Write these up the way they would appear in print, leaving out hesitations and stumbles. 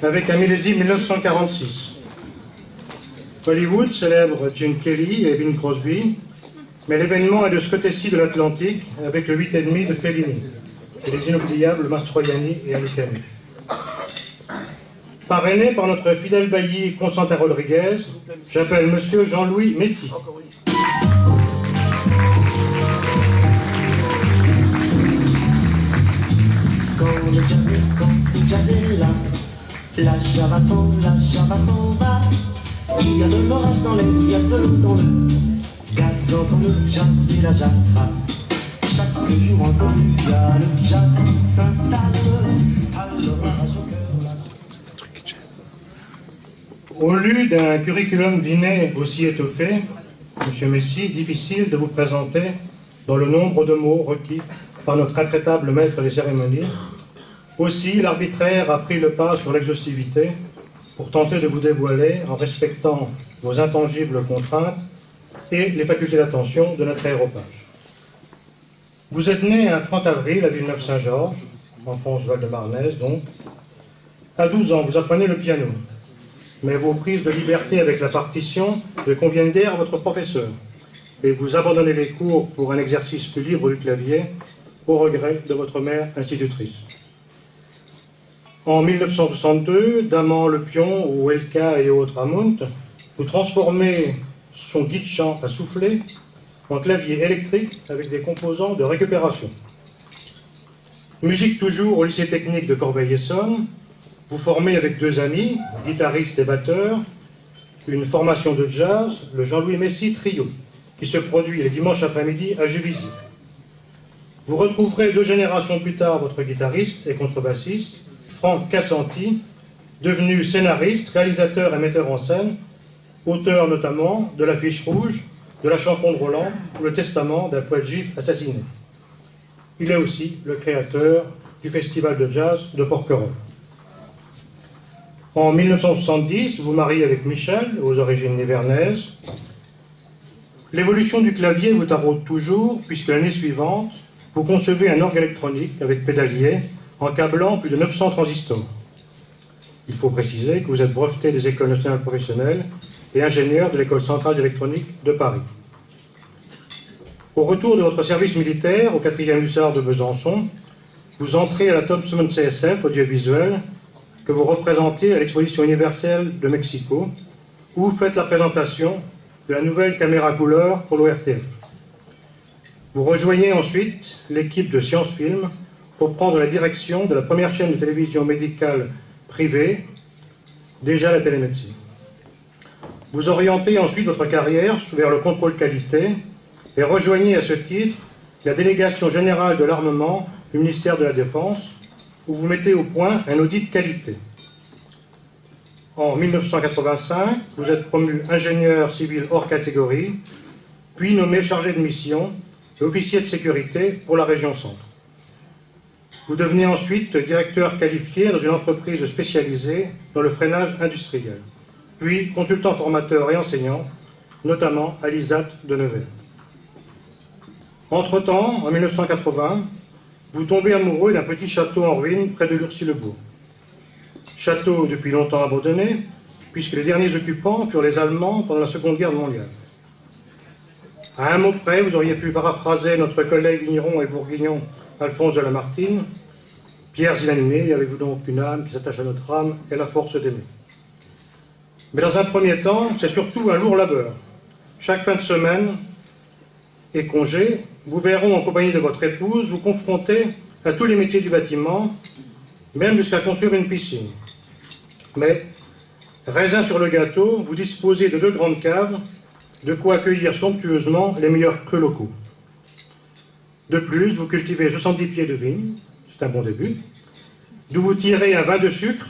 avec un millésime 1946. Hollywood célèbre Gene Kelly et Bing Crosby, mais l'événement est de ce côté-ci de l'Atlantique avec le 8,5 de Fellini et les inoubliables Mastroianni et Alicani. Parrainé par notre fidèle bailli Constantin Rodriguez, j'appelle Monsieur Jean-Louis Messi. Quand le jazz est là, la java s'en va. Il y a de l'orage dans l'air, il y a de l'eau dans le gaz entre le jazz et la java. Chaque jour encore, il y a le jazz qui s'installe. Alors la rage au cœur. Au lieu d'un curriculum vitae aussi étoffé, M. Messi, difficile de vous présenter dans le nombre de mots requis par notre intraitable maître des cérémonies. Aussi, l'arbitraire a pris le pas sur l'exhaustivité pour tenter de vous dévoiler en respectant vos intangibles contraintes et les facultés d'attention de notre aéropage. Vous êtes né un 30 avril à Villeneuve-Saint-Georges, en France-Val-de-Marnèze donc. À 12 ans, vous apprenez le piano, mais vos prises de liberté avec la partition ne conviennent guère à votre professeur, et vous abandonnez les cours pour un exercice plus libre du clavier, au regret de votre mère institutrice. En 1962, damant le pion ou Elka et autres Amount, vous transformez son guide-chant à souffler en clavier électrique avec des composants de récupération. Musique toujours au lycée technique de Corbeil-Essonnes, vous formez avec deux amis, guitaristes et batteurs, une formation de jazz, le Jean-Louis Messi Trio, qui se produit les dimanches après-midi à Juvisy. Vous retrouverez 2 générations plus tard votre guitariste et contrebassiste, Franck Cassanti, devenu scénariste, réalisateur et metteur en scène, auteur notamment de l'Affiche rouge, de la chanson de Roland ou le testament d'un poète juif assassiné. Il est aussi le créateur du festival de jazz de Porquerolles. En 1970, vous mariez avec Michel, aux origines nivernaises. L'évolution du clavier vous taraude toujours, puisque l'année suivante, vous concevez un orgue électronique avec pédalier, en câblant plus de 900 transistors. Il faut préciser que vous êtes breveté des écoles nationales professionnelles et ingénieur de l'école centrale d'électronique de Paris. Au retour de votre service militaire au 4e hussard de Besançon, vous entrez à la Thompson CSF audiovisuel que vous représentez à l'exposition universelle de Mexico, où vous faites la présentation de la nouvelle caméra couleur pour l'ORTF. Vous rejoignez ensuite l'équipe de Science Film pour prendre la direction de la première chaîne de télévision médicale privée, déjà la télémédecine. Vous orientez ensuite votre carrière vers le contrôle qualité et rejoignez à ce titre la délégation générale de l'armement du ministère de la Défense, où vous mettez au point un audit qualité. En 1985, vous êtes promu ingénieur civil hors catégorie, puis nommé chargé de mission et officier de sécurité pour la région Centre. Vous devenez ensuite directeur qualifié dans une entreprise spécialisée dans le freinage industriel, puis consultant formateur et enseignant, notamment à l'ISAT de Nevers. Entre-temps, en 1980, vous tombez amoureux d'un petit château en ruine près de Lurcy-le-Bourg. Château depuis longtemps abandonné, puisque les derniers occupants furent les Allemands pendant la Seconde Guerre mondiale. À un mot près, vous auriez pu paraphraser notre collègue vigneron et bourguignon Alphonse de Lamartine. Pierres inanimés, avez-vous donc une âme qui s'attache à notre âme et la force d'aimer. Mais dans un premier temps, c'est surtout un lourd labeur. Chaque fin de semaine et congé, vous verront en compagnie de votre épouse vous confronter à tous les métiers du bâtiment, même jusqu'à construire une piscine. Mais, raisin sur le gâteau, vous disposez de 2 grandes caves, de quoi accueillir somptueusement les meilleurs crus locaux. De plus, vous cultivez 70 pieds de vigne, c'est un bon début, d'où vous tirez un vin de sucre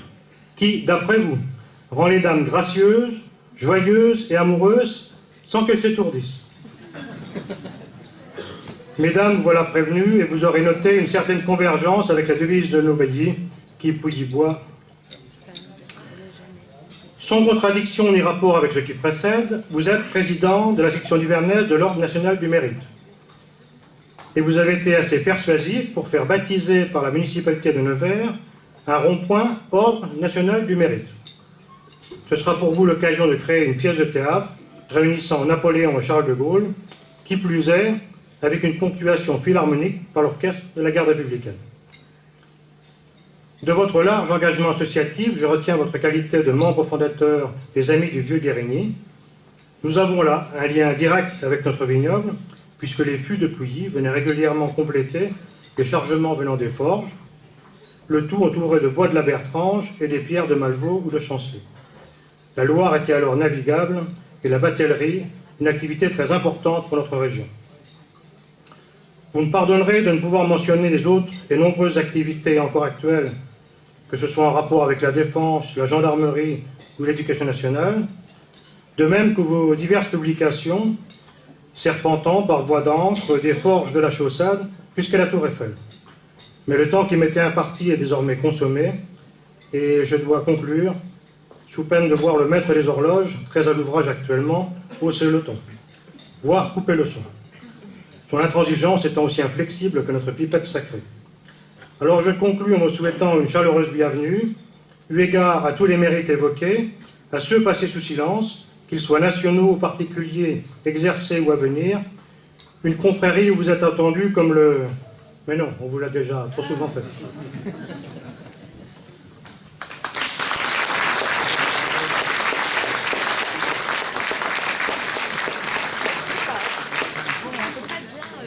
qui, d'après vous, rend les dames gracieuses, joyeuses et amoureuses sans qu'elles s'étourdissent. Mesdames, vous voilà prévenues et vous aurez noté une certaine convergence avec la devise de nos baillis, qui pouille bois. Sans contradiction ni rapport avec ce qui précède, vous êtes président de la section nivernaise de l'Ordre national du mérite. Et vous avez été assez persuasif pour faire baptiser par la municipalité de Nevers un rond-point Ordre national du mérite. Ce sera pour vous l'occasion de créer une pièce de théâtre réunissant Napoléon et Charles de Gaulle, qui plus est, avec une ponctuation philharmonique par l'orchestre de la garde républicaine. De votre large engagement associatif, je retiens votre qualité de membre fondateur des Amis du Vieux Guérigny. Nous avons là un lien direct avec notre vignoble, puisque les fûts de Pouilly venaient régulièrement compléter les chargements venant des forges, le tout entouré de bois de la Bertrange et des pierres de Malvaux ou de Chancelay. La Loire était alors navigable et la batellerie, une activité très importante pour notre région. Vous me pardonnerez de ne pouvoir mentionner les autres et nombreuses activités encore actuelles, que ce soit en rapport avec la défense, la gendarmerie ou l'éducation nationale, de même que vos diverses publications, serpentant par voie d'encre des forges de la Chaussade jusqu'à la Tour Eiffel. Mais le temps qui m'était imparti est désormais consommé, et je dois conclure, sous peine de voir le maître des horloges, très à l'ouvrage actuellement, hausser le ton, voire couper le son. Son intransigeance étant aussi inflexible que notre pipette sacrée. Alors je conclus en me souhaitant une chaleureuse bienvenue, eu égard à tous les mérites évoqués, à ceux passés sous silence, qu'ils soient nationaux ou particuliers, exercés ou à venir, une confrérie où vous êtes attendu comme le... Mais non, on vous l'a déjà trop souvent fait.